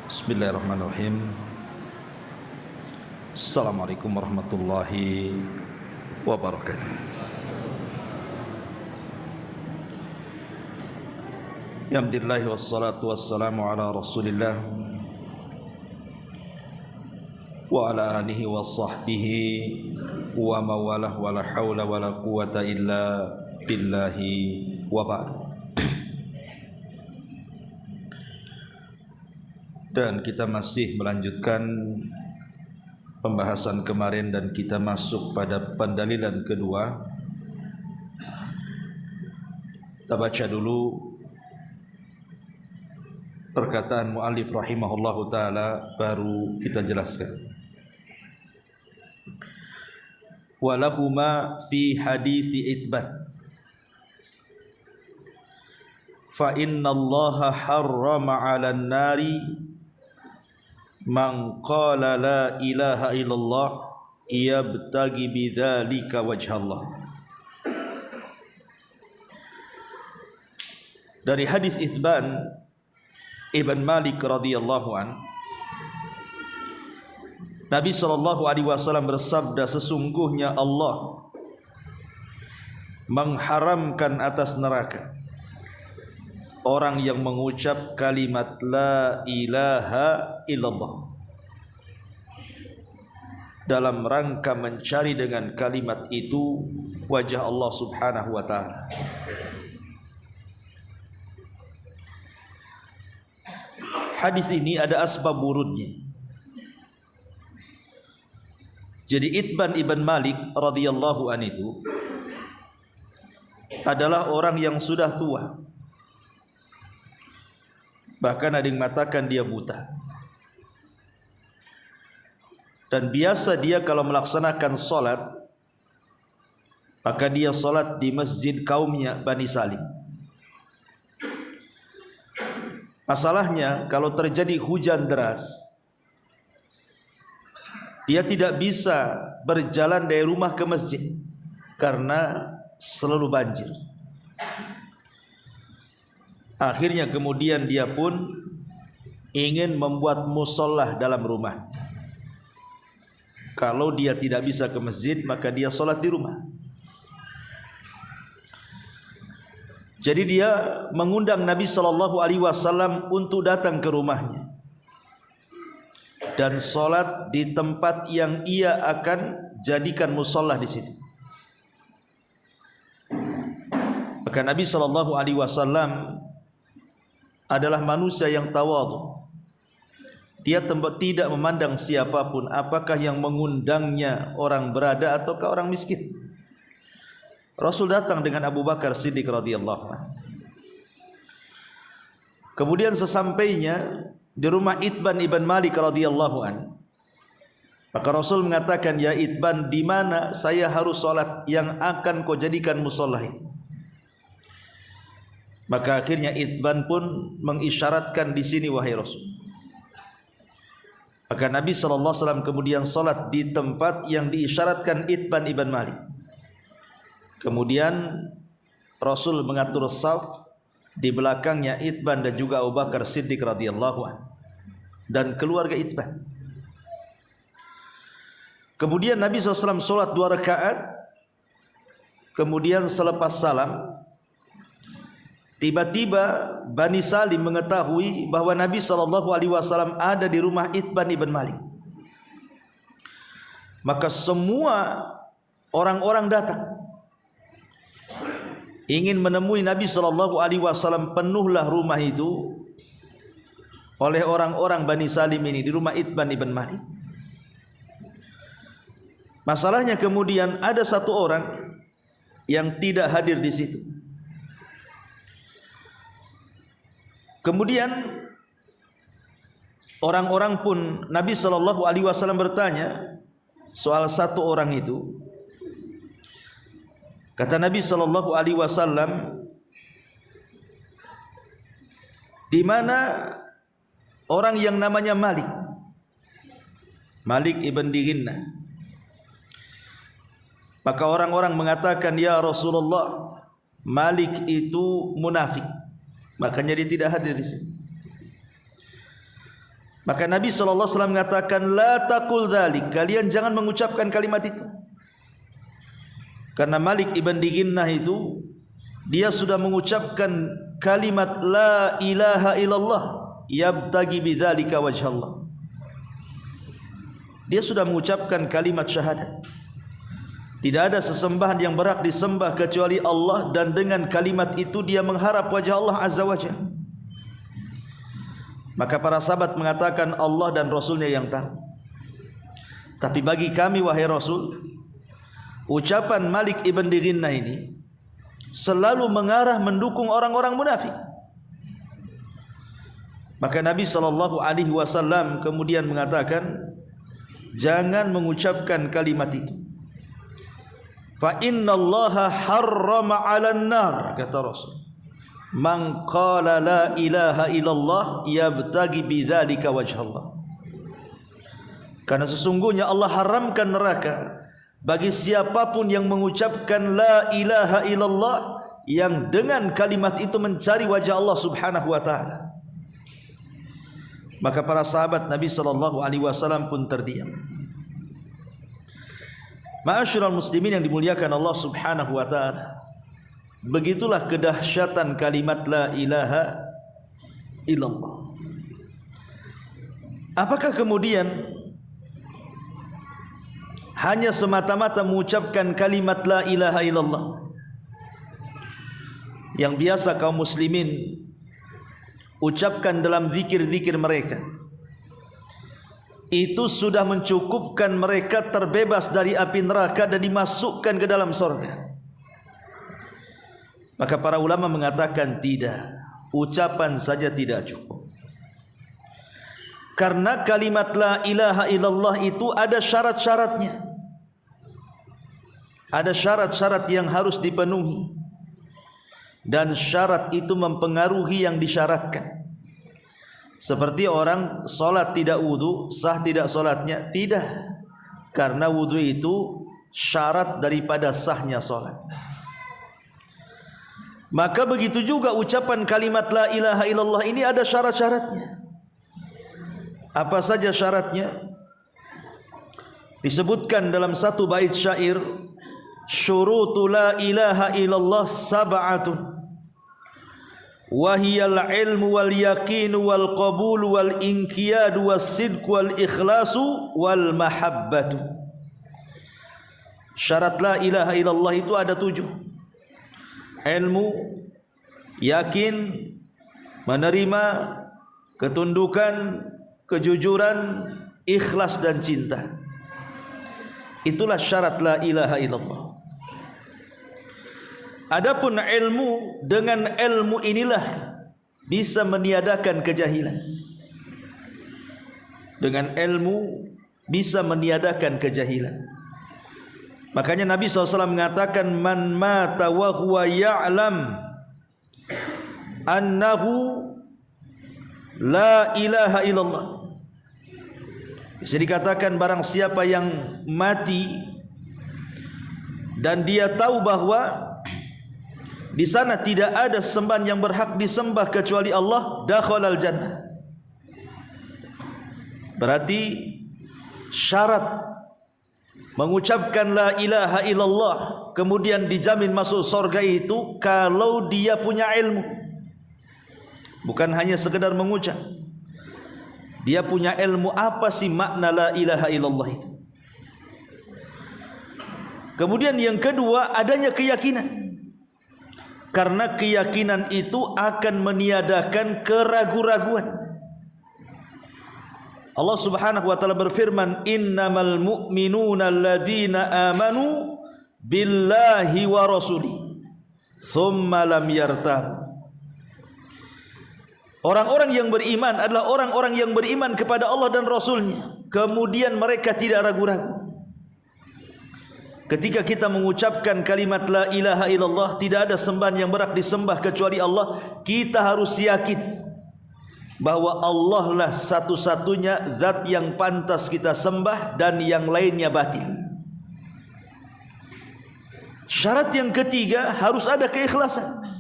Bismillahirrahmanirrahim. Assalamualaikum warahmatullahi wabarakatuh. Alhamdulillah wassalatu wassalamu ala Rasulillah wa ala alihi wa sahbihi wa mawalah wa la hawla wa la quwata illa billahi wa ba'd. Dan kita masih melanjutkan pembahasan kemarin dan kita masuk pada pendalilan kedua. Kita baca dulu perkataan muallif rahimahullahu taala, baru kita jelaskan. Walahuma fi hadithi itban fa inna allaha harrama 'alan nari man qala la ilaha illallah yabtagi bidzalika wajhallah. Dari hadis Itsban Ibn Malik radhiyallahu an, Nabi sallallahu alaihi wasallam bersabda, sesungguhnya Allah mengharamkan atas neraka orang yang mengucap kalimat la ilaha illallah dalam rangka mencari dengan kalimat itu wajah Allah subhanahu wa ta'ala. Hadis ini ada asbab wurudnya. Jadi Itban ibn Malik radhiyallahu an itu adalah orang yang sudah tua. Bahkan ada yang mengatakan dia buta. Dan biasa dia kalau melaksanakan solat, maka dia solat di masjid kaumnya Bani Salim. Masalahnya kalau terjadi hujan deras, dia tidak bisa berjalan dari rumah ke masjid karena selalu banjir. Akhirnya kemudian dia pun ingin membuat musolah dalam rumah. Kalau dia tidak bisa ke masjid, maka dia solat di rumah. Jadi dia mengundang Nabi SAW untuk datang ke rumahnya dan solat di tempat yang ia akan jadikan musolah di situ. Maka Nabi SAW adalah manusia yang tawadhu. Dia tidak memandang siapapun, apakah yang mengundangnya orang berada ataukah orang miskin. Rasul datang dengan Abu Bakar Siddiq radhiyallahu anhu. Kemudian sesampainya di rumah Itban ibn Malik radhiyallahu anhu, maka Rasul mengatakan, ya Itban, di mana saya harus salat yang akan kau jadikan musholah itu? Maka akhirnya Itban pun mengisyaratkan di sini, wahai Rasul. Maka Nabi SAW kemudian salat di tempat yang diisyaratkan Itban ibn Malik. Kemudian Rasul mengatur saf di belakangnya Itban dan juga Abu Bakar Siddiq radhiyallahu anhu dan keluarga Itban. Kemudian Nabi SAW salat 2 rakaat. Kemudian selepas salam, tiba-tiba Bani Salim mengetahui bahwa Nabi SAW ada di rumah Itban ibn Malik. Maka semua orang-orang datang ingin menemui Nabi SAW. Penuhlah rumah itu oleh orang-orang Bani Salim ini di rumah Itban ibn Malik. Masalahnya kemudian ada satu orang yang tidak hadir di situ. Kemudian orang-orang pun Nabi SAW bertanya soal satu orang itu. Kata Nabi SAW, di mana orang yang namanya Malik, Malik ibn Dihinnah. Maka orang-orang mengatakan, ya Rasulullah, Malik itu munafik, makanya dia tidak hadir di sini. Maka Nabi SAW mengatakan, la taqul dzalik, kalian jangan mengucapkan kalimat itu. Karena Malik ibn Dighinnah itu, dia sudah mengucapkan kalimat la ilaha illallah yabtagi bidzalika wajhallah. Dia sudah mengucapkan kalimat syahadat. Tidak ada sesembahan yang berhak disembah kecuali Allah, dan dengan kalimat itu dia mengharap wajah Allah Azza wa Jalla. Maka para sahabat mengatakan Allah dan Rasulnya yang tahu. Tapi bagi kami wahai Rasul, ucapan Malik ibn Dighinnah ini selalu mengarah mendukung orang-orang munafik. Maka Nabi SAW kemudian mengatakan, jangan mengucapkan kalimat itu. Fa innallaha harrama 'alan nar, kata Rasul, man qala la ilaha illallah yabtagi bidzalika wajhallah. Karena sesungguhnya Allah haramkan neraka bagi siapapun yang mengucapkan la ilaha illallah, yang dengan kalimat itu mencari wajah Allah Subhanahu wa taala. Maka para sahabat Nabi SAW pun terdiam. Ma'asyiral muslimin yang dimuliakan Allah Subhanahu wa taala, begitulah kedahsyatan kalimat la ilaha illallah. Apakah kemudian hanya semata-mata mengucapkan kalimat la ilaha illallah yang biasa kaum muslimin ucapkan dalam zikir-zikir mereka, itu sudah mencukupkan mereka terbebas dari api neraka dan dimasukkan ke dalam surga? Maka para ulama mengatakan tidak, ucapan saja tidak cukup. Karena kalimat la ilaha illallah itu ada syarat-syaratnya. Ada syarat-syarat yang harus dipenuhi, dan syarat itu mempengaruhi yang disyaratkan. Seperti orang solat tidak wudu, sah tidak solatnya? Tidak, karena wudu itu syarat daripada sahnya solat. Maka begitu juga ucapan kalimat la ilaha illallah ini ada syarat-syaratnya. Apa saja syaratnya? Disebutkan dalam satu bait syair, syurutu la ilaha illallah sab'atun, wahiyal ilmu wal yaqinu wal qabulu wal inqiyadu was sidqu wal ikhlasu wal mahabbatu. Syarat la ilaha illallah itu ada 7. Ilmu, yakin, menerima, ketundukan, kejujuran, ikhlas dan cinta. Itulah syarat la ilaha illallah. Adapun ilmu, dengan ilmu inilah bisa meniadakan kejahilan. Dengan ilmu bisa meniadakan kejahilan. Makanya Nabi SAW mengatakan, man mata wa huwa ya'lam annahu la ilaha illallah. Bisa dikatakan barang siapa yang mati dan dia tahu bahwa di sana tidak ada sembahan yang berhak disembah kecuali Allah, dakhalal jannah. Berarti syarat mengucapkan la ilaha illallah kemudian dijamin masuk surga itu kalau dia punya ilmu. Bukan hanya sekedar mengucap. Dia punya ilmu apa sih makna la ilaha illallah itu. Kemudian yang kedua, adanya keyakinan. Karena keyakinan itu akan meniadakan keraguan-raguan. Allah Subhanahu wa taala berfirman, innamal mu'minuna alladzina amanu billahi wa rasuli thumma lam yartab. Orang-orang yang beriman adalah orang-orang yang beriman kepada Allah dan Rasulnya, kemudian mereka tidak ragu-ragu. Ketika kita mengucapkan kalimat la ilaha illallah, tidak ada sembahan yang berhak disembah kecuali Allah, kita harus yakin bahwa Allah lah satu-satunya zat yang pantas kita sembah dan yang lainnya batil. Syarat yang ketiga, harus ada keikhlasan.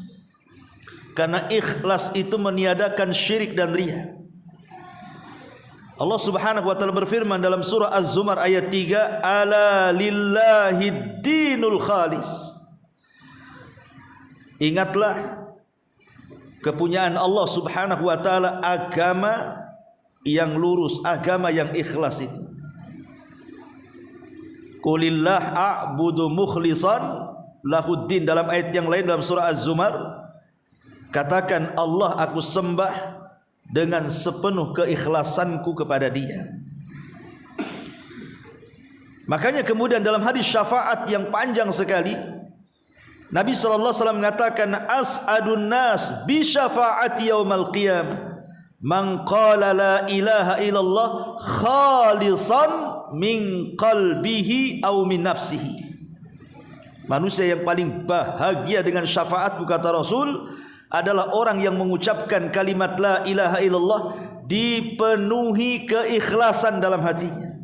Karena ikhlas itu meniadakan syirik dan riya. Allah Subhanahu wa taala berfirman dalam surah Az-Zumar ayat 3, ala lillahid dinul khalis. Ingatlah kepunyaan Allah Subhanahu wa taala agama yang lurus, agama yang ikhlas itu. Qulillah a'budu mukhlishan lahuddin. Dalam ayat yang lain dalam surah Az-Zumar, katakan Allah aku sembah dengan sepenuh keikhlasanku kepada Dia. Makanya kemudian dalam hadis syafaat yang panjang sekali, Nabi sallallahu alaihi wasallam mengatakan, as'adun nas bi syafaati yaumal qiyamah man qala la ilaha illallah khalisan min qalbihi aw min nafsihi. Manusia yang paling bahagia dengan syafaatku, kata Rasul, adalah orang yang mengucapkan kalimat la ilaha illallah dipenuhi keikhlasan dalam hatinya.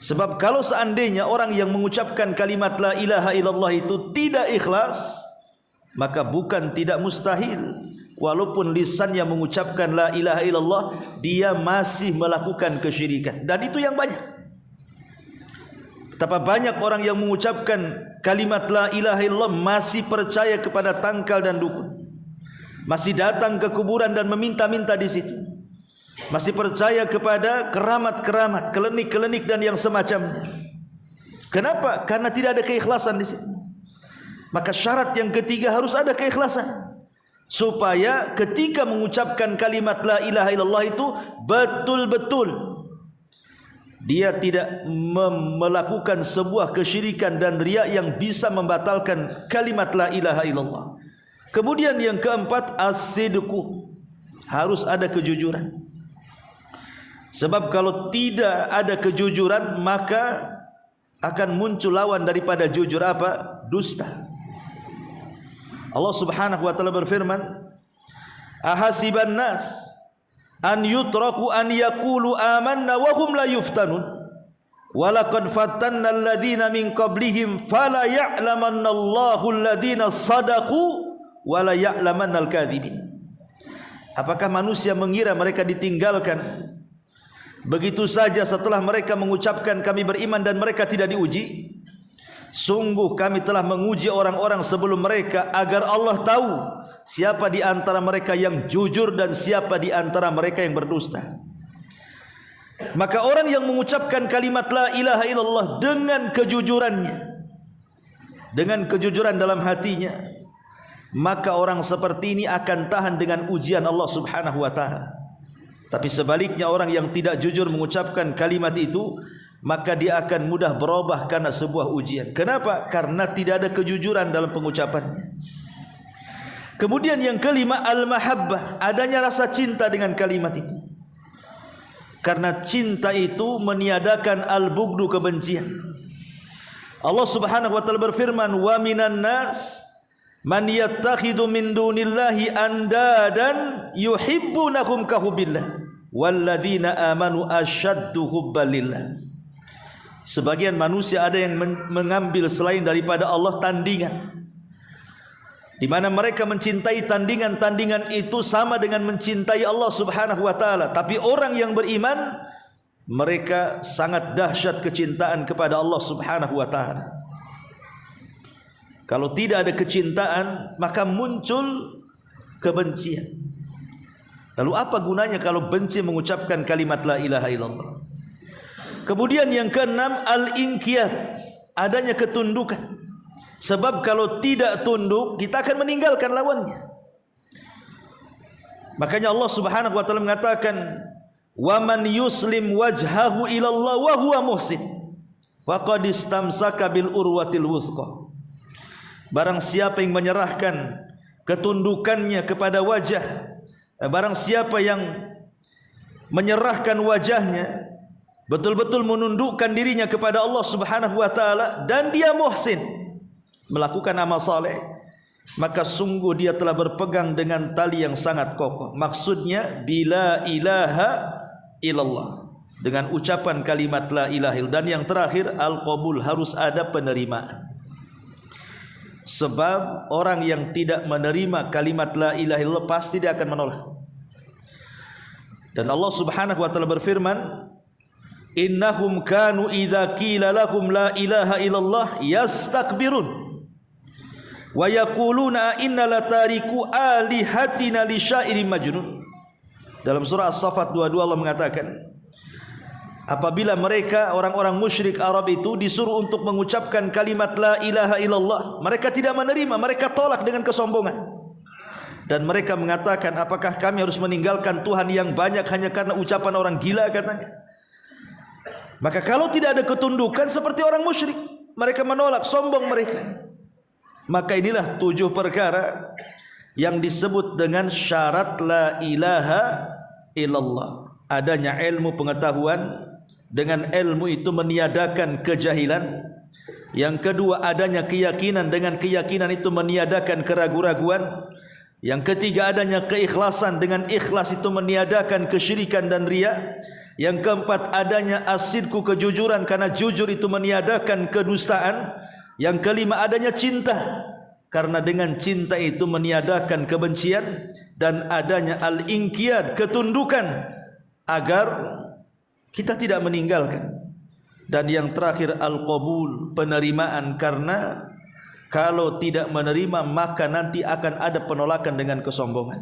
Sebab kalau seandainya orang yang mengucapkan kalimat la ilaha illallah itu tidak ikhlas, maka bukan tidak mustahil, walaupun lisannya mengucapkan la ilaha illallah, dia masih melakukan kesyirikan. Dan itu yang banyak. Betapa banyak orang yang mengucapkan kalimat la ilaha illallah masih percaya kepada tangkal dan dukun, masih datang ke kuburan dan meminta-minta di situ, masih percaya kepada keramat-keramat, klinik-klinik dan yang semacamnya. Kenapa? Karena tidak ada keikhlasan di situ. Maka syarat yang ketiga harus ada keikhlasan, supaya ketika mengucapkan kalimat la ilaha illallah itu betul-betul dia tidak melakukan sebuah kesyirikan dan riya yang bisa membatalkan kalimat la ilaha illallah. Kemudian yang keempat, as-sidqu, harus ada kejujuran. Sebab kalau tidak ada kejujuran, maka akan muncul lawan daripada jujur, apa? Dusta. Allah Subhanahu wa taala berfirman, ahasiban nas an yutraku an yaqulu amanna wa hum la yuftanun walaqad fatanna alladhina min qablihim fala ya'lamanna Allahu alladhina sadaqu wa la ya'lamanna al-kadhibin. Apakah manusia mengira mereka ditinggalkan begitu saja setelah mereka mengucapkan kami beriman dan mereka tidak diuji? Sungguh kami telah menguji orang-orang sebelum mereka agar Allah tahu siapa di antara mereka yang jujur dan siapa di antara mereka yang berdusta. Maka orang yang mengucapkan kalimat la ilaha illallah dengan kejujurannya, dengan kejujuran dalam hatinya, maka orang seperti ini akan tahan dengan ujian Allah Subhanahu wa taala. Tapi sebaliknya orang yang tidak jujur mengucapkan kalimat itu, maka dia akan mudah berubah karena sebuah ujian. Kenapa? Karena tidak ada kejujuran dalam pengucapannya. Kemudian yang kelima, al-mahabbah, adanya rasa cinta dengan kalimat itu. Karena cinta itu meniadakan al-bughdu, kebencian. Allah Subhanahu wa taala berfirman, wa minan nas man yattakhidhu min dunillahi andadan yuhibbunahum ka hubbillah walladzina amanu asyaddu hubbalillah. Sebagian manusia ada yang mengambil selain daripada Allah tandingan, di mana mereka mencintai tandingan-tandingan itu sama dengan mencintai Allah Subhanahu wa taala. Tapi orang yang beriman, mereka sangat dahsyat kecintaan kepada Allah Subhanahu wa taala. Kalau tidak ada kecintaan, maka muncul kebencian. Lalu apa gunanya kalau benci mengucapkan kalimat la ilaha illallah? Kemudian yang keenam, al-inqiyad, adanya ketundukan. Sebab kalau tidak tunduk, kita akan meninggalkan lawannya. Makanya Allah Subhanahu wa taala mengatakan, "Wa man yuslim wajhahu ila Allah wa huwa muhsin, faqad istamsaka bil urwatil wuthqa." Barang siapa yang menyerahkan ketundukannya kepada wajah, barang siapa yang menyerahkan wajahnya, betul-betul menundukkan dirinya kepada Allah Subhanahu wa taala, dan dia muhsin, melakukan amal saleh, maka sungguh dia telah berpegang dengan tali yang sangat kokoh. Maksudnya bila ilaha illallah, dengan ucapan kalimat la ilaha illallah. Dan yang terakhir, al-qabul, harus ada penerimaan. Sebab orang yang tidak menerima kalimat la ilaha illallah pasti dia akan menolak. Dan Allah Subhanahu wa taala berfirman, innahum kanu idza qila lahum la ilaha illallah yastakbirun wa yaquluna inna latariku alihatina li syairin majnun. Dalam surah As-Saffat 22 Allah mengatakan, apabila mereka orang-orang musyrik Arab itu disuruh untuk mengucapkan kalimat la ilaha illallah, mereka tidak menerima, mereka tolak dengan kesombongan. Dan mereka mengatakan, apakah kami harus meninggalkan Tuhan yang banyak hanya karena ucapan orang gila, katanya. Maka kalau tidak ada ketundukan seperti orang musyrik, mereka menolak, sombong mereka. Maka inilah 7 perkara yang disebut dengan syarat la ilaha illallah. Adanya ilmu pengetahuan, dengan ilmu itu meniadakan kejahilan. Yang kedua, adanya keyakinan, dengan keyakinan itu meniadakan keraguan-raguan. Yang ketiga, adanya keikhlasan, dengan ikhlas itu meniadakan kesyirikan dan riya. Yang keempat, adanya asidku, kejujuran, karena jujur itu meniadakan kedustaan. Yang kelima, adanya cinta, karena dengan cinta itu meniadakan kebencian. Dan adanya al-inqiyad, ketundukan, agar kita tidak meninggalkan. Dan yang terakhir al-qabul, penerimaan, karena kalau tidak menerima maka nanti akan ada penolakan dengan kesombongan.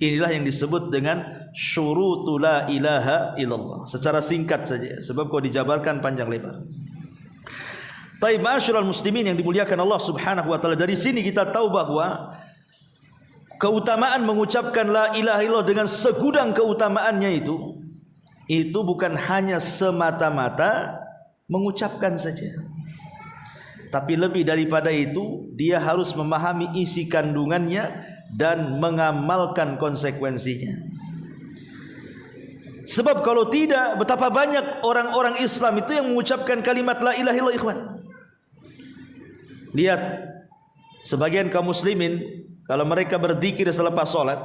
Inilah yang disebut dengan syurutu la ilaha illallah. Secara singkat saja, sebab kalau dijabarkan panjang lebar. Taib ma'asyiral muslimin yang dimuliakan Allah Subhanahu wa taala, dari sini kita tahu bahwa keutamaan mengucapkan la ilaha illallah dengan segudang keutamaannya itu bukan hanya semata-mata mengucapkan saja. Tapi lebih daripada itu, dia harus memahami isi kandungannya dan mengamalkan konsekuensinya. Sebab kalau tidak, betapa banyak orang-orang Islam itu yang mengucapkan kalimat la ilaha illallah, ikhwan. Lihat, sebagian kaum muslimin kalau mereka berzikir selepas sholat,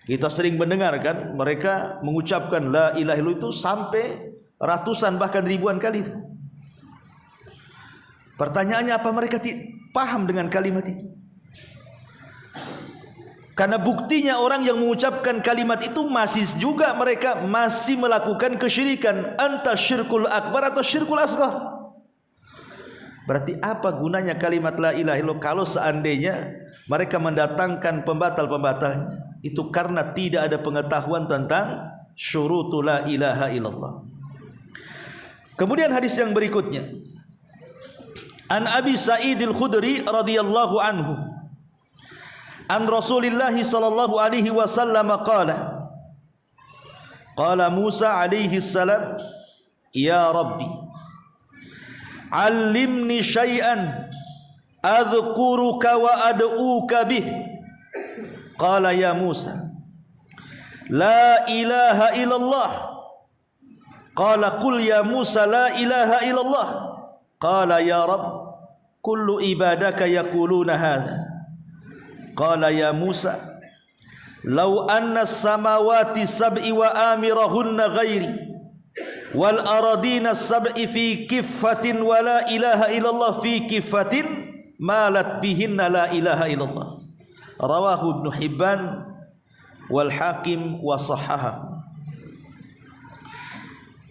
kita sering mendengarkan mereka mengucapkan la ilaha illallah itu sampai ratusan bahkan ribuan kali itu. Pertanyaannya, apa mereka paham dengan kalimat itu? Karena buktinya orang yang mengucapkan kalimat itu mereka masih melakukan kesyirikan, anta syirkul akbar atau syirkul asghar. Berarti apa gunanya kalimat la ilaha illallah kalau seandainya mereka mendatangkan pembatal-pembatalnya? Itu karena tidak ada pengetahuan tentang syurutu la ilaha illallah. Kemudian hadis yang berikutnya, An Abi Sa'id al-Khudri radhiyallahu anhu, an Rasulillah sallallahu alaihi wasallam qala, qala Musa alaihi salam, ya Rabbi, allimni syai'an adhkuruka wa ad'uka bih. Qala ya Musa, la ilaha illallah. Qala qul ya Musa la ilaha illallah. Qala ya Rabb, kullu ibadaka yaquluna hadha. Qala ya Musa, law anna as-samawati sab'i wa amirahunna ghairi wal aradina sab'i fi kiffatin wa la ilaha illallah fi kiffatin malat bihinna la ilaha illallah. Rawahu Ibnu Hibban wal Hakim wa sahhaha.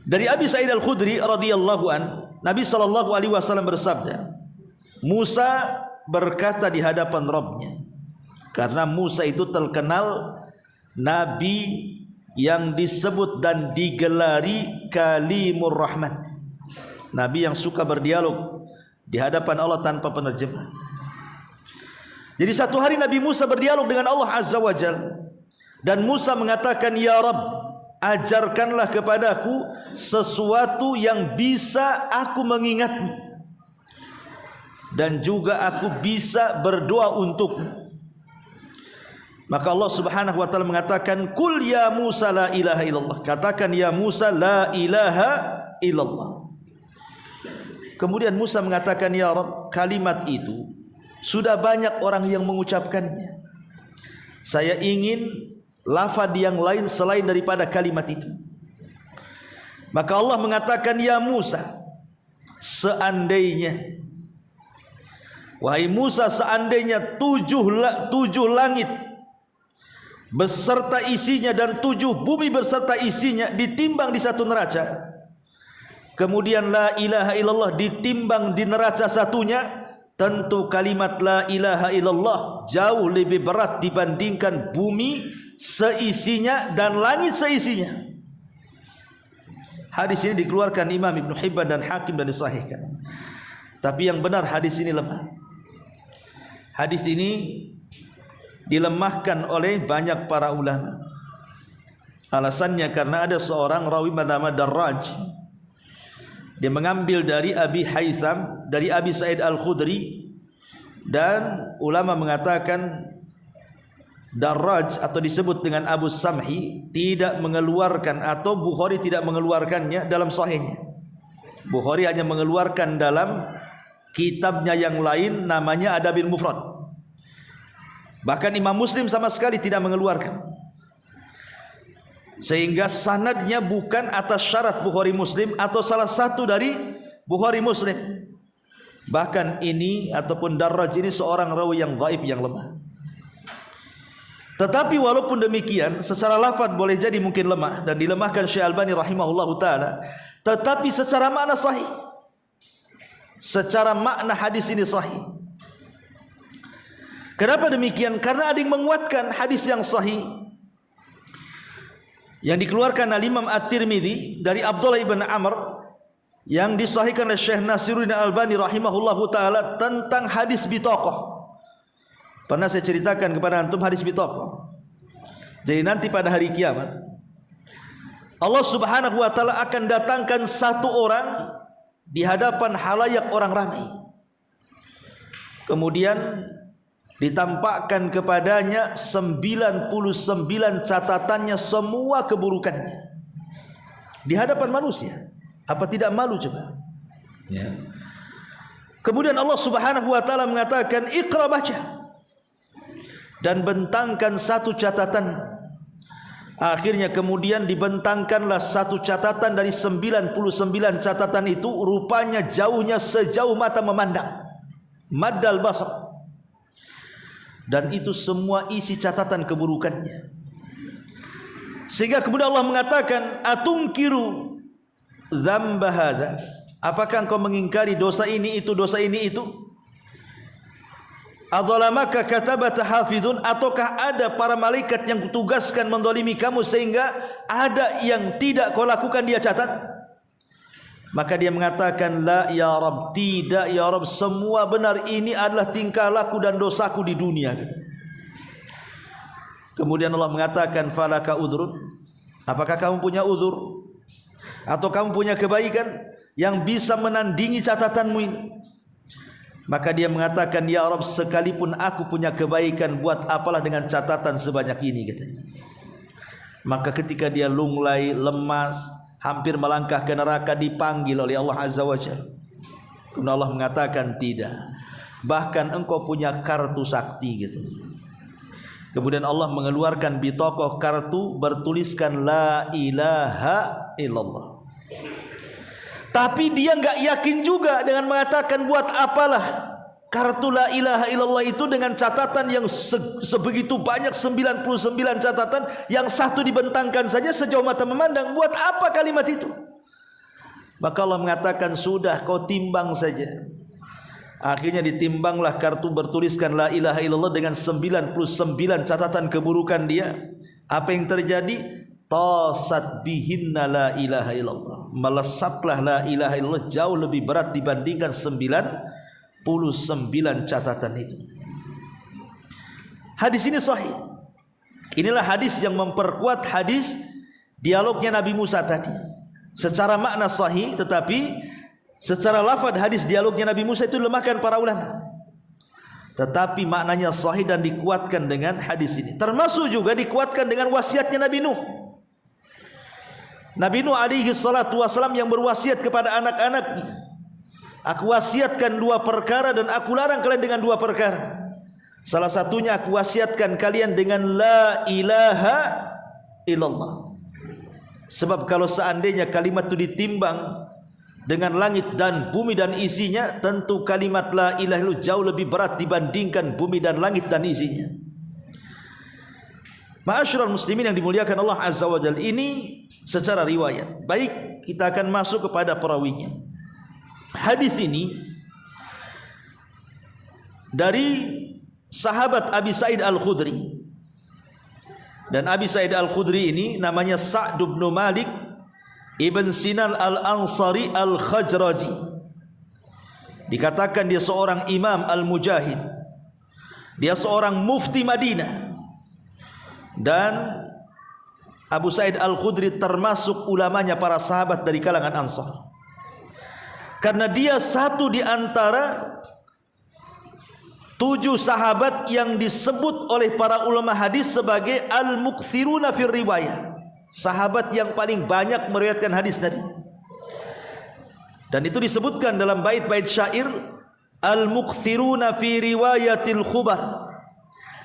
Dari Abi Sa'id al-Khudri radhiyallahu an, Nabi sallallahu alaihi wasallam bersabda, Musa berkata di hadapan Rabbnya, karena Musa itu terkenal nabi yang disebut dan digelari Kalimur Rahman, nabi yang suka berdialog di hadapan Allah tanpa penerjemah. Jadi satu hari Nabi Musa berdialog dengan Allah Azza wa Jalla, dan Musa mengatakan, ya Rabb, ajarkanlah kepadaku sesuatu yang bisa aku mengingatmu dan juga aku bisa berdoa untukmu. Maka Allah Subhanahu wa taala mengatakan, qul ya Musa la ilaha illallah. Katakan ya Musa la ilaha illallah. Kemudian Musa mengatakan, ya Rabb, kalimat itu sudah banyak orang yang mengucapkannya. Saya ingin lafaz yang lain selain daripada kalimat itu. Maka Allah mengatakan, ya Musa, seandainya, wahai Musa, seandainya tujuh langit beserta isinya dan 7 bumi beserta isinya ditimbang di satu neraca, kemudian la ilaha illallah ditimbang di neraca satunya, tentu kalimat la ilaha illallah jauh lebih berat dibandingkan bumi seisinya dan langit seisinya. Hadis ini dikeluarkan Imam Ibn Hibban dan Hakim dan disahihkan. Tapi yang benar hadis ini lemah. Hadis ini dilemahkan oleh banyak para ulama. Alasannya karena ada seorang rawi bernama Darraj. Dia mengambil dari Abi Haytham, dari Abi Sa'id Al-Khudri, dan ulama mengatakan Darraj atau disebut dengan Abu Samhi tidak mengeluarkan, atau Bukhari tidak mengeluarkannya dalam sahihnya. Bukhari hanya mengeluarkan dalam kitabnya yang lain, namanya Adabil Mufrad. Bahkan Imam Muslim sama sekali tidak mengeluarkan. Sehingga sanadnya bukan atas syarat Bukhari Muslim atau salah satu dari Bukhari Muslim. Bahkan ini ataupun Darraj ini seorang rawi yang dhaif, yang lemah. Tetapi walaupun demikian, secara lafaz boleh jadi mungkin lemah dan dilemahkan Syekh Albani rahimahullahu taala, tetapi secara makna sahih. Secara makna hadis ini sahih. Kenapa demikian? Karena ada yang menguatkan hadis yang sahih yang dikeluarkan oleh Imam At-Tirmidzi dari Abdullah ibn Amr, yang disahihkan oleh Syekh Nasiruddin Albani rahimahullahu taala tentang hadis bitaqah. Pernah saya ceritakan kepada antum hadis bitaqah. Jadi nanti pada hari kiamat Allah Subhanahu wa taala akan datangkan satu orang di hadapan halayak orang ramai. Kemudian ditampakkan kepadanya 99 catatannya, semua keburukannya di hadapan manusia. Apa tidak malu coba? Ya. Kemudian Allah Subhanahu wa taala mengatakan, "Iqra, baca." Dan bentangkan satu catatan. Akhirnya kemudian dibentangkanlah satu catatan dari 99 catatan itu, rupanya jauhnya sejauh mata memandang, maddal basar. Dan itu semua isi catatan keburukannya. Sehingga kemudian Allah mengatakan, "Atunkiru dzamba hadza?" Apakah engkau mengingkari dosa ini itu, dosa ini itu? "Adzalamaka katabata hafidun?" Ataukah ada para malaikat yang kutugaskan menzalimi kamu sehingga ada yang tidak kau lakukan dia catat? Maka dia mengatakan, "La ya Rabb," tidak ya Rabb, semua benar, ini adalah tingkah laku dan dosaku di dunia. Kemudian Allah mengatakan, "Falaka udhrun?" Apakah kamu punya uzur atau kamu punya kebaikan yang bisa menandingi catatanmu ini? Maka dia mengatakan, "Ya Rabb, sekalipun aku punya kebaikan, buat apalah dengan catatan sebanyak ini," katanya. Maka ketika dia lunglai, lemas, hampir melangkah ke neraka, dipanggil oleh Allah Azza wa Jalla. Kemudian Allah mengatakan, "Tidak, bahkan engkau punya kartu sakti," gitu. Kemudian Allah mengeluarkan bitaqah, kartu bertuliskan la ilaha illallah. Tapi dia enggak yakin juga dengan mengatakan, buat apalah kartu la ilaha illallah itu dengan catatan yang sebegitu banyak, 99 catatan, yang satu dibentangkan saja sejauh mata memandang. Buat apa kalimat itu? Maka Allah mengatakan, "Sudah, kau timbang saja." Akhirnya ditimbanglah kartu bertuliskan la ilaha illallah dengan 99 catatan keburukan dia. Apa yang terjadi? Tasat bihinna la ilaha illallah. Melesatlah la ilaha illallah jauh lebih berat dibandingkan 99 catatan itu. Hadis ini sahih. Inilah hadis yang memperkuat hadis dialognya Nabi Musa tadi. Secara makna sahih, tetapi secara lafaz hadis dialognya Nabi Musa itu lemahkan para ulama. Tetapi maknanya sahih dan dikuatkan dengan hadis ini. Termasuk juga dikuatkan dengan wasiatnya Nabi Nuh. Nabi Nuh alaihi salatu wasalam yang berwasiat kepada anak-anaknya, "Aku wasiatkan 2 perkara dan aku larang kalian dengan 2 perkara. Salah satunya aku wasiatkan kalian dengan la ilaha illallah." Sebab kalau seandainya kalimat itu ditimbang dengan langit dan bumi dan isinya, tentu kalimat la ilaha illallah jauh lebih berat dibandingkan bumi dan langit dan isinya. Ma'asyiral muslimin yang dimuliakan Allah Azza wa Jalla, ini secara riwayat. Baik, kita akan masuk kepada perawinya. Hadis ini dari sahabat Abi Sa'id Al-Khudri. Dan Abi Sa'id Al-Khudri ini namanya Sa'd bin Malik Ibn Sinan Al-Ansari Al-Khajraji. Dikatakan dia seorang imam al-mujahid. Dia seorang mufti Madinah. Dan Abu Sa'id Al-Khudri termasuk ulamanya para sahabat dari kalangan Ansar. Karena dia satu di antara 7 sahabat yang disebut oleh para ulama hadis sebagai al-mukthiruna fir riwayah. Sahabat yang paling banyak meriwayatkan hadis Nabi. Dan itu disebutkan dalam bait-bait syair, al-mukthiruna fi riwayatil khubar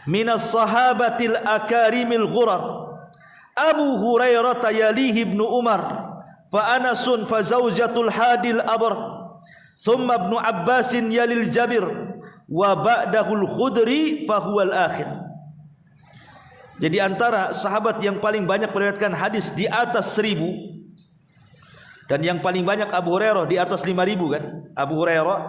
minas sahabatil akarimil ghurar. Abu Hurairah yalihi ibnu Umar, fa Anasun fa zaujatul hadil abr, thumma ibnu Abbasin yalil Jabir, wa ba'dahul Khudri fa huwal akhir. Jadi antara sahabat yang paling banyak meriwayatkan hadis di atas 1000, dan yang paling banyak Abu Hurairah di atas 5000 kan? Abu Hurairah,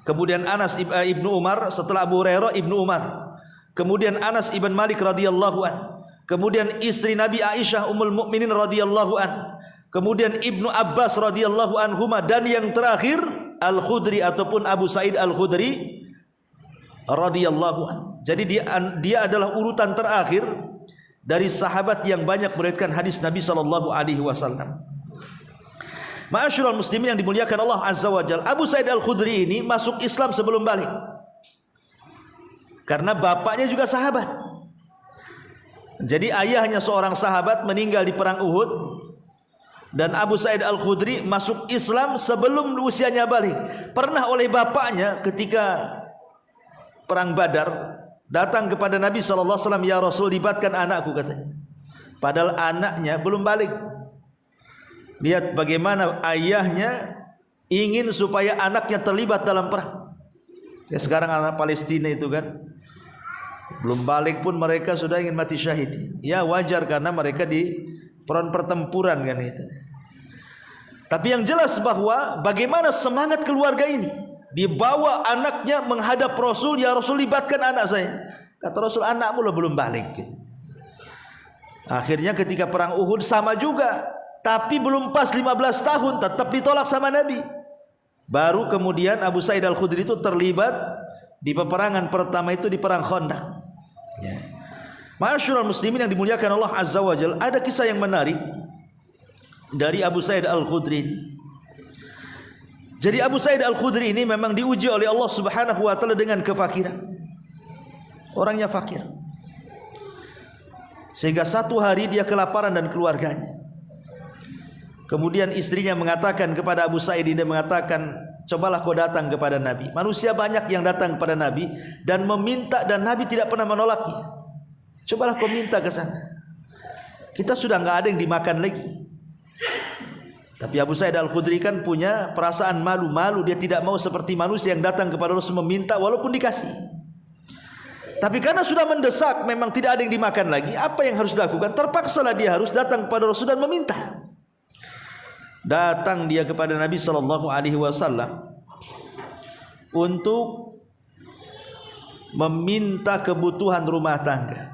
kemudian Anas ibnu Umar, setelah Abu Hurairah ibnu Umar, kemudian Anas ibn Malik radhiyallahu an, kemudian istri Nabi Aisyah Ummul Mukminin radhiyallahu an, kemudian Ibnu Abbas radhiyallahu anhuma, dan yang terakhir Al-Khudri ataupun Abu Sa'id Al-Khudri radhiyallahu an. Jadi dia adalah urutan terakhir dari sahabat yang banyak meriwayatkan hadis Nabi sallallahu alaihi wasallam. Ma'asyiral muslimin yang dimuliakan Allah Azza wa Jalla, Abu Sa'id Al-Khudri ini masuk Islam sebelum balik. Karena bapaknya juga sahabat. Jadi ayahnya seorang sahabat meninggal di perang Uhud, dan Abu Sa'id Al-Khudri masuk Islam sebelum usianya balik. Pernah oleh bapaknya ketika perang Badar datang kepada Nabi SAW, ya Rasul, libatkan anakku, katanya. Padahal anaknya belum balik. Lihat bagaimana ayahnya ingin supaya anaknya terlibat dalam perang. Ya, sekarang anak Palestina itu kan belum balik pun mereka sudah ingin mati syahid. Ya wajar karena mereka di peron pertempuran kan itu. Tapi yang jelas bahwa bagaimana semangat keluarga ini, dibawa anaknya menghadap Rasul, ya Rasul, libatkan anak saya. Kata Rasul, anakmu lah belum balik. Akhirnya ketika perang Uhud sama juga, tapi belum pas 15 tahun tetap ditolak sama Nabi. Baru kemudian Abu Sa'id Al-Khudri itu terlibat di peperangan pertama itu, di perang Khandaq. Ya. Ma'asyiral muslimin yang dimuliakan Allah Azza wa Jalla, ada kisah yang menarik dari Abu Sa'id Al-Khudri ini. Jadi Abu Sa'id Al-Khudri ini memang diuji oleh Allah Subhanahu wa taala dengan kefakiran. Orangnya fakir. Sehingga satu hari dia kelaparan dan keluarganya. Kemudian istrinya mengatakan kepada Abu Sa'id, dia mengatakan, cobalah kau datang kepada Nabi. Manusia banyak yang datang kepada Nabi dan meminta, dan Nabi tidak pernah menolaknya. Cobalah kau minta ke sana. Kita sudah enggak ada yang dimakan lagi. Tapi Abu Sa'id Al-Khudri kan punya perasaan malu-malu. Dia tidak mau seperti manusia yang datang kepada Rasul meminta walaupun dikasih. Tapi karena sudah mendesak, memang tidak ada yang dimakan lagi, apa yang harus dilakukan? Terpaksalah dia harus datang kepada Rasul dan meminta. Datang dia kepada Nabi sallallahu alaihi wasallam untuk meminta kebutuhan rumah tangga.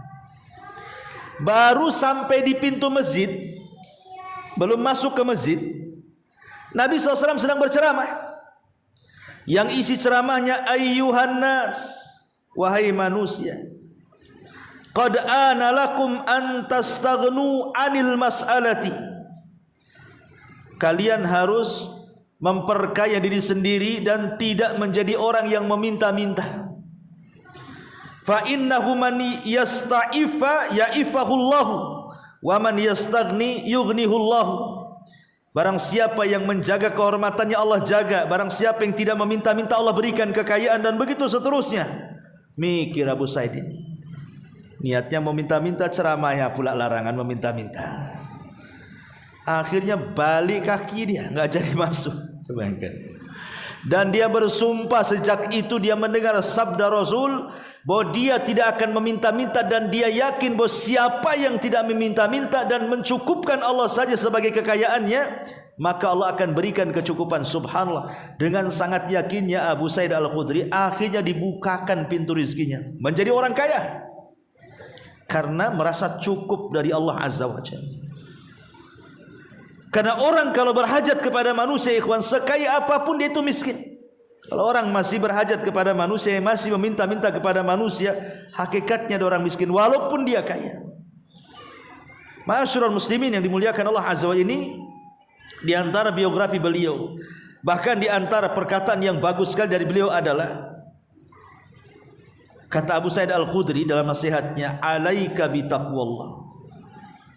Baru sampai di pintu masjid, belum masuk ke masjid, Nabi SAW sedang berceramah. Yang isi ceramahnya, ayyuhan nas, wahai manusia, qad ana lakum an tastaghnu anil mas'alati. Kalian harus memperkaya diri sendiri dan tidak menjadi orang yang meminta-minta. Fa innahu man yasta'ifa ya'ifahullahu wa man yastaghni yughnihullahu. Barang siapa yang menjaga kehormatannya, Allah jaga. Barang siapa yang tidak meminta-minta, Allah berikan kekayaan, dan begitu seterusnya. Mikir Abu Sa'id ini. Niatnya meminta-minta, ceramahnya pula larangan meminta-minta. Akhirnya balik kaki dia, nggak jadi masuk. Dan dia bersumpah sejak itu dia mendengar sabda Rasul, bahwa dia tidak akan meminta-minta, dan dia yakin bahwa siapa yang tidak meminta-minta dan mencukupkan Allah saja sebagai kekayaannya, maka Allah akan berikan kecukupan. Subhanallah, dengan sangat yakinnya Abu Sa'id Al-Khudri akhirnya dibukakan pintu rizkinya, menjadi orang kaya karena merasa cukup dari Allah Azza wa Jalla. Karena orang kalau berhajat kepada manusia, ikhwan, sekaya apapun dia itu miskin. Kalau orang masih berhajat kepada manusia, masih meminta-minta kepada manusia, hakikatnya dia orang miskin walaupun dia kaya. Ma'asyiral muslimin yang dimuliakan Allah Azza wa Jalla, ini di antara biografi beliau, bahkan di antara perkataan yang bagus sekali dari beliau adalah kata Abu Sa'id Al-Khudri dalam nasihatnya, alaika bitaqwallah,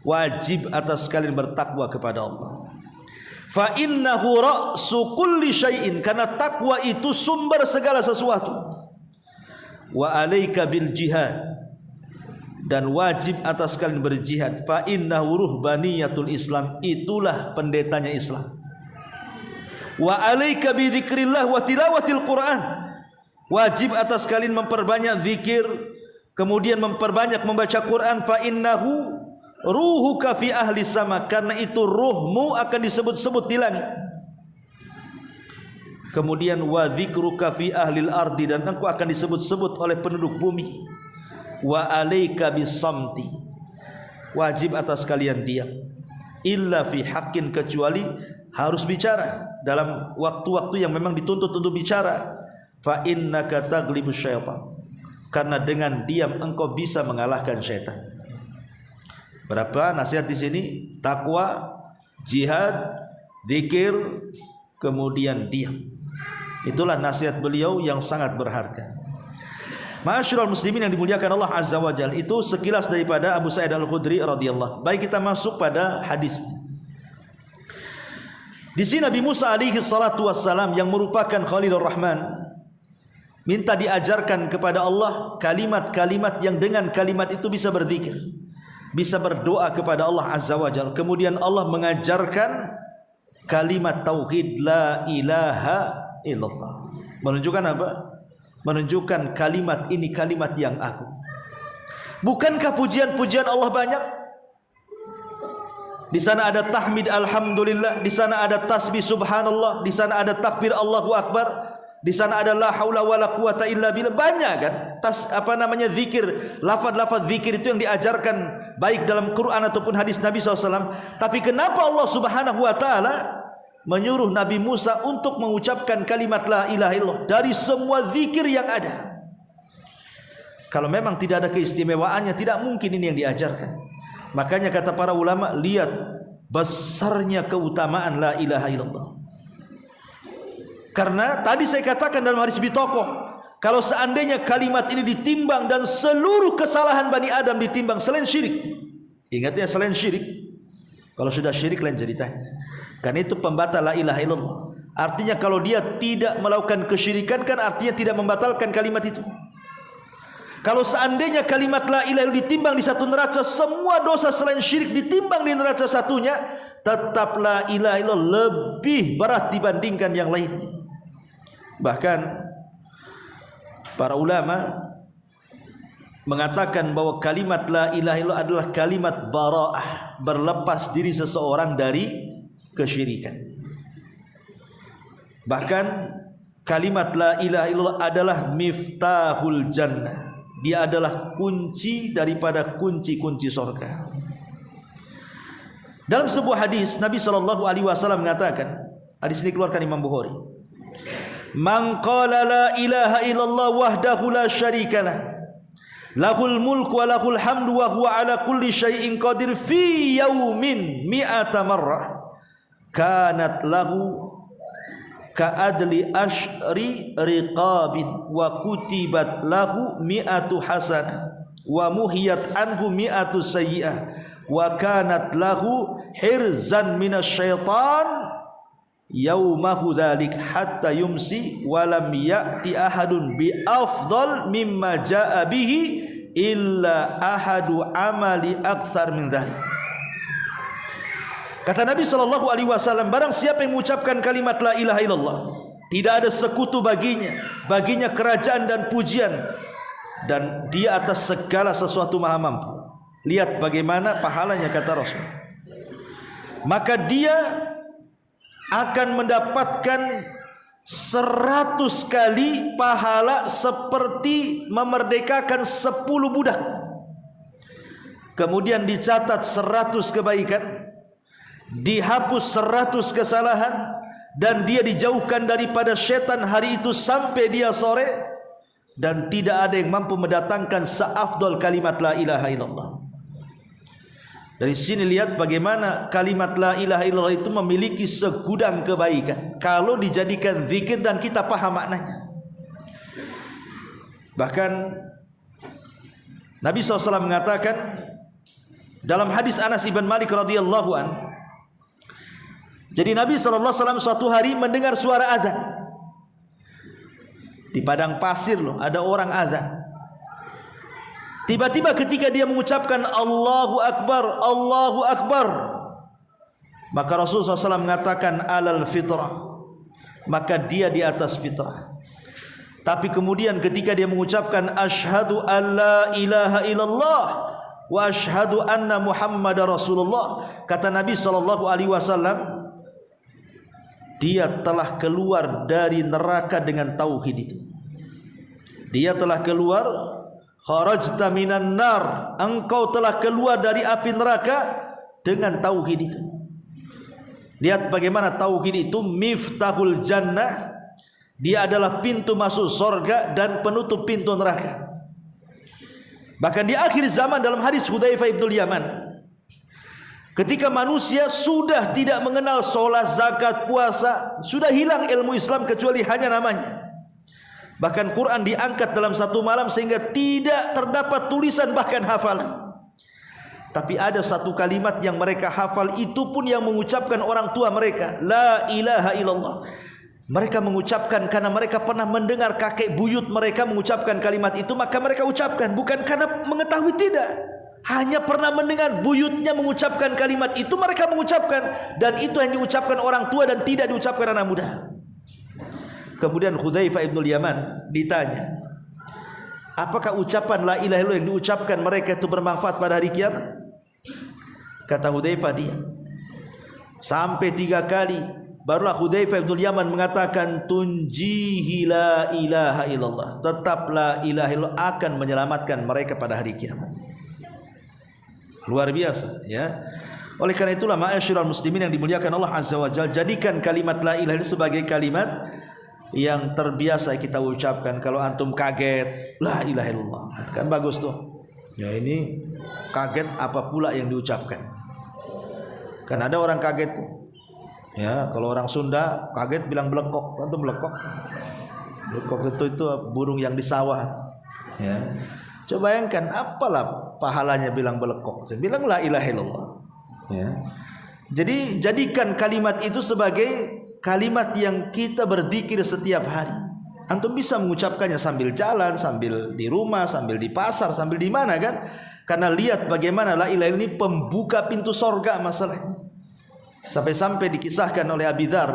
wajib atas kalian bertakwa kepada Allah. Fa innahu ra'su kulli syai'in, karena takwa itu sumber segala sesuatu. Wa alaika bil jihad, dan wajib atas kalian berjihad. Fa innahu ruhbaniyatul Islam, itulah pendetanya Islam. Wa alaika bi dzikrillah wa tilawatil Quran, wajib atas kalian memperbanyak zikir, kemudian memperbanyak membaca Quran. Fa innahu ruhuka fi ahli sama, karena itu ruhmu akan disebut-sebut di langit. Kemudian wa dzikruka fi ahlil ardi, dan engkau akan disebut-sebut oleh penduduk bumi. Wa alaika bisamti, wajib atas kalian diam. Illa fi haqqin, kecuali harus bicara dalam waktu-waktu yang memang dituntut untuk bicara. Fa innaka taglibus syaitan, karena dengan diam engkau bisa mengalahkan syaitan. Berapa nasihat di sini? Takwa, jihad, zikir, kemudian diam. Itulah nasihat beliau yang sangat berharga. Ma'asyiral muslimin yang dimuliakan Allah Azza wa Jalla, itu sekilas daripada Abu Sa'id Al-Khudri radhiyallahu. Baik, kita masuk pada hadis. Di sini Nabi Musa alaihi salatu wassalam yang merupakan Khalilur Rahman minta diajarkan kepada Allah kalimat-kalimat yang dengan kalimat itu bisa berzikir, bisa berdoa kepada Allah Azza wa Jalla. Kemudian Allah mengajarkan kalimat tauhid la ilaha illallah. Menunjukkan apa? Menunjukkan kalimat ini kalimat yang agung. Bukankah pujian-pujian Allah banyak? Di sana ada tahmid alhamdulillah, di sana ada tasbih subhanallah, di sana ada takbir Allahu akbar, di sana ada la haula wala quwata illa billah. Banyak kan zikir, lafaz-lafaz zikir itu yang diajarkan baik dalam Quran ataupun hadis Nabi SAW. Tapi kenapa Allah Subhanahu wa taala menyuruh Nabi Musa untuk mengucapkan kalimat la ilaha illallah dari semua zikir yang ada? Kalau memang tidak ada keistimewaannya, tidak mungkin ini yang diajarkan. Makanya kata para ulama, lihat besarnya keutamaan la ilaha illallah. Karena tadi saya katakan dalam hadis Bitokoh, kalau seandainya kalimat ini ditimbang dan seluruh kesalahan Bani Adam ditimbang selain syirik, ingatnya selain syirik, kalau sudah syirik lain ceritanya. Karena itu pembatal la ilaha illallah. Artinya kalau dia tidak melakukan kesyirikan, kan artinya tidak membatalkan kalimat itu. Kalau seandainya kalimat la ilaha illallah ditimbang di satu neraca, semua dosa selain syirik ditimbang di neraca satunya, tetap la ilaha illallah lebih berat dibandingkan yang lainnya. Bahkan para ulama mengatakan bahwa kalimat la ilaha illallah adalah kalimat bara'ah, berlepas diri seseorang dari kesyirikan. Bahkan kalimat la ilaha illallah adalah miftahul jannah, dia adalah kunci daripada kunci-kunci surga. Dalam sebuah hadis Nabi SAW mengatakan, hadis ini keluarkan Imam Bukhari, man qala la ilaha illallah wahdahu la syarikalah lahul mulku wa lahul hamdu wa huwa ala kulli syai'in qadir fi yaumin mi'ata marrah kanat lahu ka'adli ashri riqabin wa kutibat lahu mi'atu hasanah wa muhiyat anhu mi'atu sayyi'ah wa kanat lahu hirzan minasyaitan yaumahu dzalik hatta yumsi wa lam ya'ti ahadun bi afdal mimma jaa bihi illa ahadu amali aktsar min dzalik. Kata Nabi SAW, barang siapa yang mengucapkan kalimat la ilaha illallah, tidak ada sekutu baginya kerajaan dan pujian dan dia atas segala sesuatu maha mampu. Lihat bagaimana pahalanya kata Rasul. Maka dia akan mendapatkan 100 kali pahala seperti memerdekakan 10 budak. Kemudian dicatat 100 kebaikan, dihapus 100 kesalahan, dan dia dijauhkan daripada syaitan hari itu sampai dia sore, dan tidak ada yang mampu mendatangkan seafdal kalimat la ilaha illallah. Dari sini lihat bagaimana kalimat la ilaha illallah itu memiliki segudang kebaikan kalau dijadikan zikir dan kita paham maknanya. Bahkan Nabi SAW mengatakan dalam hadis Anas ibn Malik radhiyallahu an, jadi Nabi SAW suatu hari mendengar suara azan di padang pasir loh, ada orang azan. Tiba-tiba ketika dia mengucapkan Allahu Akbar, Allahu Akbar, maka Rasulullah SAW mengatakan alal fitrah, maka dia di atas fitrah. Tapi kemudian ketika dia mengucapkan asyhadu alla ilaha illallah wa asyhadu anna Muhammadar Rasulullah, kata Nabi SAW, dia telah keluar dari neraka dengan tauhid itu. Dia telah keluar, kharajta minan nar, engkau telah keluar dari api neraka dengan tauhid itu. Lihat bagaimana tauhid itu miftahul jannah, dia adalah pintu masuk surga dan penutup pintu neraka. Bahkan di akhir zaman dalam hadis Hudzaifah ibn Yaman, ketika manusia sudah tidak mengenal sholat, zakat, puasa, sudah hilang ilmu Islam kecuali hanya namanya. Bahkan Quran diangkat dalam satu malam sehingga tidak terdapat tulisan bahkan hafalan. Tapi ada satu kalimat yang mereka hafal, itu pun yang mengucapkan orang tua mereka, la ilaha illallah. Mereka mengucapkan karena mereka pernah mendengar kakek buyut mereka mengucapkan kalimat itu, maka mereka ucapkan, bukan karena mengetahui, tidak. Hanya pernah mendengar buyutnya mengucapkan kalimat itu, mereka mengucapkan, dan itu yang diucapkan orang tua dan tidak diucapkan anak muda. Kemudian Hudzaifah ibn Yaman ditanya, apakah ucapan la ilaha illallah yang diucapkan mereka itu bermanfaat pada hari kiamat? Kata Hudzaifah, dia sampai 3 kali. Barulah Hudzaifah ibn Yaman mengatakan, tunjihi la ilaha illallah, tetap la ilaha illallah akan menyelamatkan mereka pada hari kiamat. Luar biasa ya. Oleh karena itulah ma'asyiral muslimin yang dimuliakan Allah Azza wa Jalla, jadikan kalimat la ilaha illallah sebagai kalimat yang terbiasa kita ucapkan. Kalau antum kaget la ilaha illallah, kan bagus tuh. Ya ini kaget apa pula yang diucapkan. Kan ada orang kaget tuh. Ya, kalau orang Sunda kaget bilang belekok, antum belekok. Belekok itu burung yang di sawah. Ya. Coba bayangkan apalah pahalanya bilang belekok. Bilang la ilaha illallah. Ya. Jadi jadikan kalimat itu sebagai kalimat yang kita berzikir setiap hari. Antum bisa mengucapkannya sambil jalan, sambil di rumah, sambil di pasar, sambil di mana kan? Karena lihat bagaimana la ilaha illallah ini pembuka pintu sorga masalahnya. Sampai-sampai dikisahkan oleh Abi Dzar,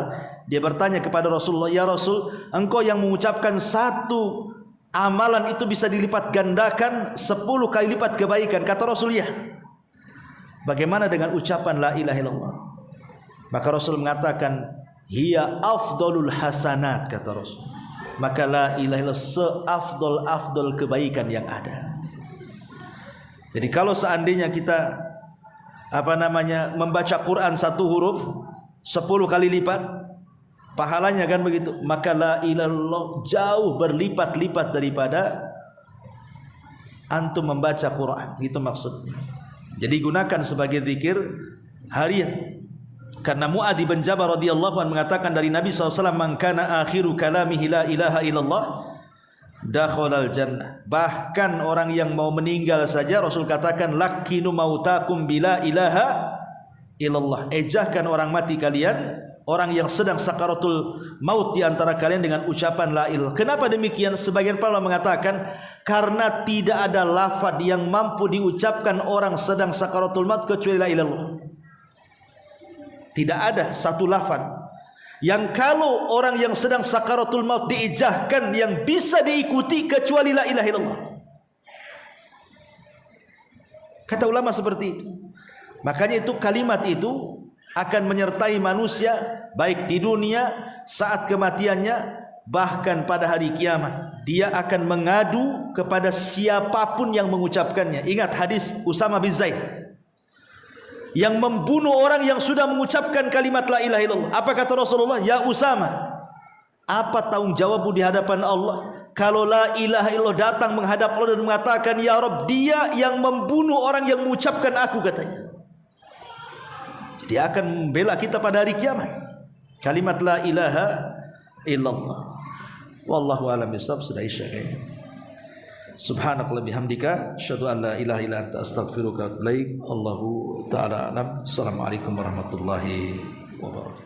dia bertanya kepada Rasulullah, ya Rasul, engkau yang mengucapkan satu amalan itu bisa dilipat gandakan 10 kali lipat kebaikan. Kata Rasul, ya. Bagaimana dengan ucapan la ilaha illallah? Maka Rasul mengatakan, hiya afdalul hasanat, kata Rasul. Maka la ilaha illallah seafdal kebaikan yang ada. Jadi kalau seandainya kita membaca Quran 1 huruf 10 kali lipat pahalanya, kan begitu, maka la ilaha illallah jauh berlipat-lipat daripada antum membaca Quran. Itu maksudnya. Jadi gunakan sebagai zikir harian. Karena Mu'adz bin Jabal radhiyallahu anhu mengatakan dari Nabi SAW, man kana akhiru kalamihi la ilaha illallah dakhalal jannah. Bahkan orang yang mau meninggal saja Rasul katakan, lakinu mautakum bila ilaha illallah. Ejahkan orang mati kalian, orang yang sedang sakaratul maut di antara kalian dengan ucapan la ilaha. Kenapa demikian? Sebagian para ulama mengatakan karena tidak ada lafaz yang mampu diucapkan orang sedang sakaratul maut kecuali la ilaha illallah. Tidak ada satu lafaz yang kalau orang yang sedang sakaratul maut diijahkan yang bisa diikuti kecuali la ilaha illallah. Kata ulama seperti itu. Makanya itu kalimat itu akan menyertai manusia baik di dunia saat kematiannya, bahkan pada hari kiamat. Dia akan mengadu kepada siapapun yang mengucapkannya. Ingat hadis Usama bin Zaid yang membunuh orang yang sudah mengucapkan kalimat la ilaha illallah. Apa kata Rasulullah? Ya Usama, apa tanggung jawabmu di hadapan Allah kalau la ilaha illallah datang menghadap Allah dan mengatakan ya Rabb, dia yang membunuh orang yang mengucapkan aku, katanya. Dia akan membela kita pada hari kiamat. Kalimat la ilaha illallah. Wallahu a'lam bishawab. Sudah isya kayaknya. Subhanakallah bihamdika asyhadu an la ilaha illa anta astaghfiruka wa atubu ilaik. Allahu ta'ala alam. Assalamualaikum warahmatullahi wabarakatuh.